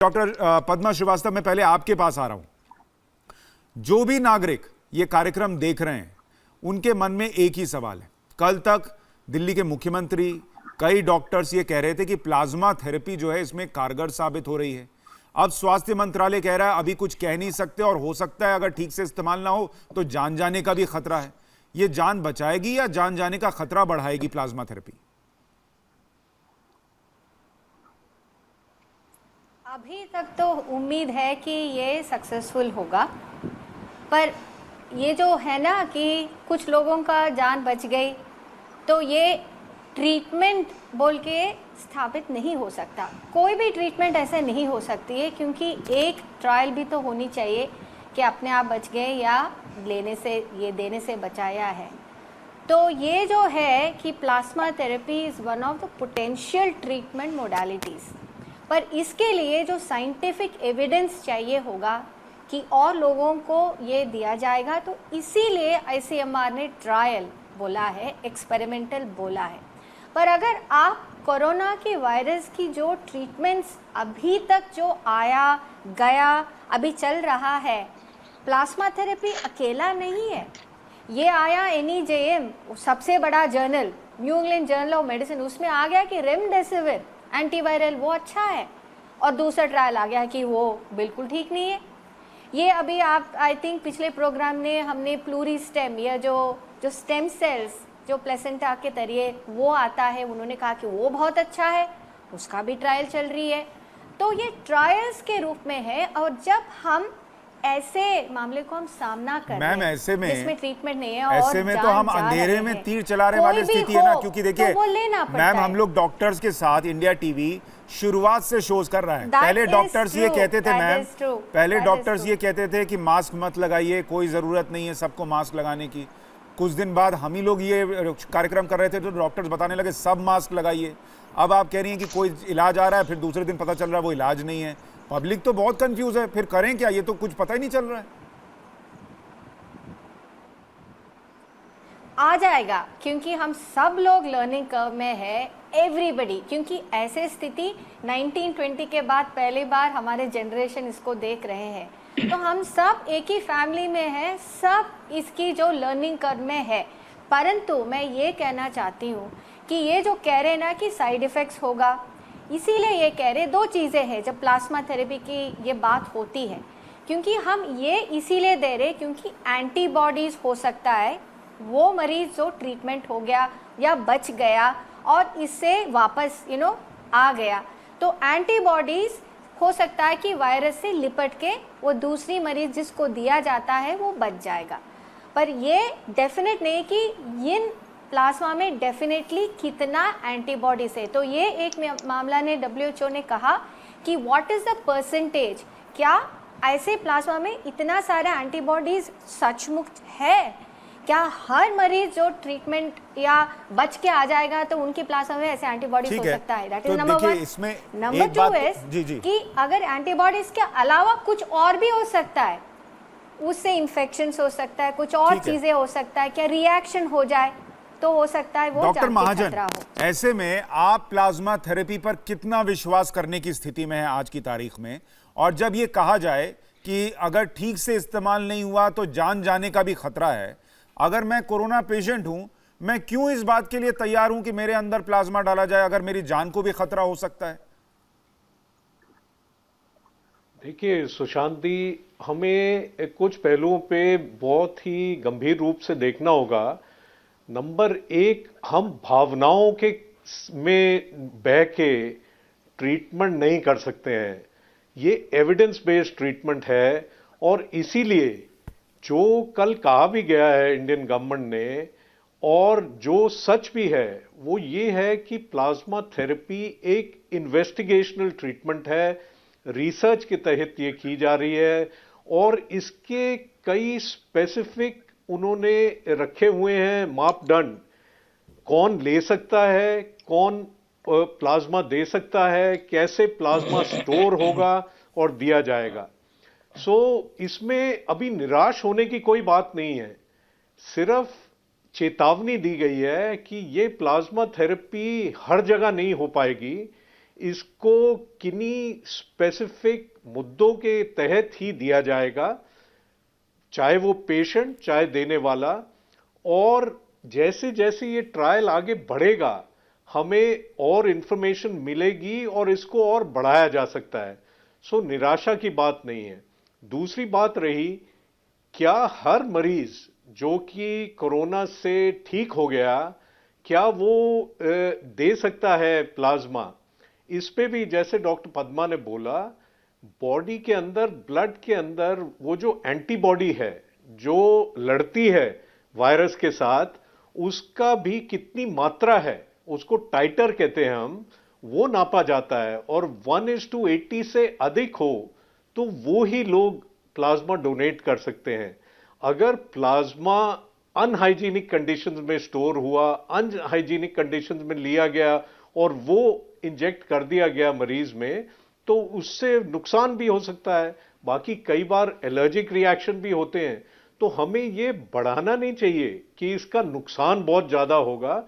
Doctor Padma Srivastava, मैं पहले आपके पास आ रहा हूं। जो भी नागरिक ये कार्यक्रम देख रहे हैं उनके मन में एक ही सवाल है। कल तक दिल्ली के मुख्यमंत्री, कई डॉक्टर्स ये कह रहे थे कि प्लाज्मा थेरेपी जो है इसमें कारगर साबित हो रही है। अब स्वास्थ्य मंत्रालय कह रहा है अभी कुछ कह नहीं सकते और हो सकता है अगर ठीक से इस्तेमाल ना हो तो जान जाने का भी खतरा है। ये जान बचाएगी या जान जाने का खतरा बढ़ाएगी प्लाज्मा थेरेपी? अभी तक तो उम्मीद है कि ये सक्सेसफुल होगा, पर ये जो है ना कि कुछ लोगों का जान बच गई, तो ये ट्रीटमेंट बोल के स्थापित नहीं हो सकता। कोई भी ट्रीटमेंट ऐसे नहीं हो सकती है, क्योंकि एक ट्रायल भी तो होनी चाहिए कि अपने आप बच गए या लेने से, ये देने से बचाया है। तो ये जो है कि plasma therapy is one of the potential treatment modalities, पर इसके लिए जो साइंटिफिक एविडेंस चाहिए होगा कि और लोगों को ये दिया जाएगा, तो इसीलिए आईसीएमआर ने ट्रायल बोला है, एक्सपेरिमेंटल बोला है। पर अगर आप कोरोना के वायरस की जो ट्रीटमेंट्स अभी तक जो आया गया अभी चल रहा है, प्लाज्मा थेरेपी अकेला नहीं है। ये आया NEJM, सबसे बड़ा journal, new England journal of medicine, उसमें आ गया कि रेमडेसिविर एंटीवायरल वो अच्छा है, और दूसरा ट्रायल आ गया कि वो बिल्कुल ठीक नहीं है। ये अभी आप आई थिंक पिछले प्रोग्राम में हमने प्लूरिस्टेम या जो स्टेम सेल्स जो प्लेसेंटा के जरिए वो आता है, उन्होंने कहा कि वो बहुत अच्छा है, उसका भी ट्रायल चल रही है। तो ये ट्रायल्स के रूप में है, और जब हम ऐसे मामले को हम सामना कर रहे हैं ऐसे में जिसमें ट्रीटमेंट नहीं है, ऐसे और में तो हम अंधेरे में तीर चलाने वाली स्थिति है ना, क्योंकि देखिए तो मैम, हम लोग डॉक्टर्स के साथ इंडिया टीवी शुरुआत से शोज कर रहा है। पहले डॉक्टर्स ये कहते थे मैम, पहले डॉक्टर्स ये कहते थे कि मास्क मत लगाइए, कोई जरूरत नहीं है सबको मास्क लगाने की। कुछ दिन बाद हम ही लोग ये कार्यक्रम कर रहे थे तो डॉक्टर्स बताने लगे सब मास्क लगाइए। अब आप कह रही हैं कि कोई इलाज आ रहा है, फिर दूसरे दिन पता चल रहा है वो इलाज नहीं है। पब्लिक तो बहुत कंफ्यूज है, फिर करें क्या? ये तो कुछ पता ही नहीं चल रहा है। आ जाएगा, क्योंकि हम सब लोग लर्निंग कर्व में है, एवरीबडी, क्योंकि ऐसे स्थिति 1920 के बाद पहली बार हमारे जनरेशन इसको देख रहे हैं। तो हम सब एक ही फैमिली में है, सब इसकी जो लर्निंग कर्व में है। परंतु मैं ये कहना चाहती हूँ कि ये जो कह रहे हैं ना कि साइड इफ़ेक्ट्स होगा, इसीलिए ये कह रहे, दो चीज़ें हैं जब प्लाज्मा थेरेपी की ये बात होती है, क्योंकि हम ये इसीलिए दे रहे क्योंकि एंटीबॉडीज़ हो सकता है वो मरीज जो ट्रीटमेंट हो गया या बच गया और इससे वापस आ गया, तो एंटीबॉडीज़ हो सकता है कि वायरस से लिपट के वो दूसरी मरीज जिसको दिया जाता है वो बच जाएगा। पर ये डेफिनेट नहीं कि इन प्लाज्मा में डेफिनेटली कितना एंटीबॉडीज है। तो ये एक मामला ने WHO ने कहा कि व्हाट इज़ द परसेंटेज, क्या ऐसे प्लाज्मा में इतना सारा एंटीबॉडीज सचमुच है? क्या हर मरीज जो ट्रीटमेंट या बच के आ जाएगा तो उनके प्लाज्मा में ऐसे एंटीबॉडीज हो सकता है? That is number one. Number two is कि अगर एंटीबॉडीज के अलावा कुछ और भी हो सकता है, उससे इन्फेक्शंस हो सकता है, कुछ और चीजें हो सकता है, क्या रिएक्शन हो जाए तो हो सकता है वो डॉक्टर महाजन, खतरा हो। ऐसे में आप प्लाज्मा थेरेपी पर कितना विश्वास करने की स्थिति में है आज की तारीख में? और जब ये कहा जाए कि अगर ठीक से इस्तेमाल नहीं हुआ तो जान जाने का भी खतरा है, अगर मैं कोरोना पेशेंट हूं, मैं क्यों इस बात के लिए तैयार हूं कि मेरे अंदर प्लाज्मा डाला जाए अगर मेरी जान को भी खतरा हो सकता है? देखिए सुशांत जी, हमें कुछ पहलुओं पे बहुत ही गंभीर रूप से देखना होगा। नंबर एक, हम भावनाओं के में बह के ट्रीटमेंट नहीं कर सकते हैं। ये एविडेंस बेस्ड ट्रीटमेंट है, और इसीलिए जो कल कहा भी गया है इंडियन गवर्नमेंट ने, और जो सच भी है वो ये है कि प्लाज्मा थेरेपी एक इन्वेस्टिगेशनल ट्रीटमेंट है, रिसर्च के तहत ये की जा रही है, और इसके कई स्पेसिफिक उन्होंने रखे हुए हैं मापदंड। कौन ले सकता है, कौन प्लाज्मा दे सकता है, कैसे प्लाज्मा स्टोर होगा और दिया जाएगा। इसमें अभी निराश होने की कोई बात नहीं है, सिर्फ चेतावनी दी गई है कि ये प्लाज्मा थेरेपी हर जगह नहीं हो पाएगी। इसको किन्हीं स्पेसिफिक मुद्दों के तहत ही दिया जाएगा, चाहे वो पेशेंट चाहे देने वाला। और जैसे जैसे ये ट्रायल आगे बढ़ेगा हमें और इंफॉर्मेशन मिलेगी और इसको और बढ़ाया जा सकता है। सो निराशा की बात नहीं है। दूसरी बात रही, क्या हर मरीज जो कि कोरोना से ठीक हो गया क्या वो दे सकता है प्लाज्मा? इस पे भी जैसे डॉक्टर पद्मा ने बोला, बॉडी के अंदर, ब्लड के अंदर वो जो एंटीबॉडी है जो लड़ती है वायरस के साथ, उसका भी कितनी मात्रा है, उसको टाइटर कहते हैं हम, वो नापा जाता है। और 1:80 से अधिक हो तो वो ही लोग प्लाज्मा डोनेट कर सकते हैं। अगर प्लाज्मा अनहाइजीनिक कंडीशंस में स्टोर हुआ, अनहाइजीनिक कंडीशंस में लिया गया और वो इंजेक्ट कर दिया गया मरीज में, तो उससे नुकसान भी हो सकता है। बाकी कई बार एलर्जिक रिएक्शन भी होते हैं। तो हमें ये बढ़ाना नहीं चाहिए कि इसका नुकसान बहुत ज्यादा होगा।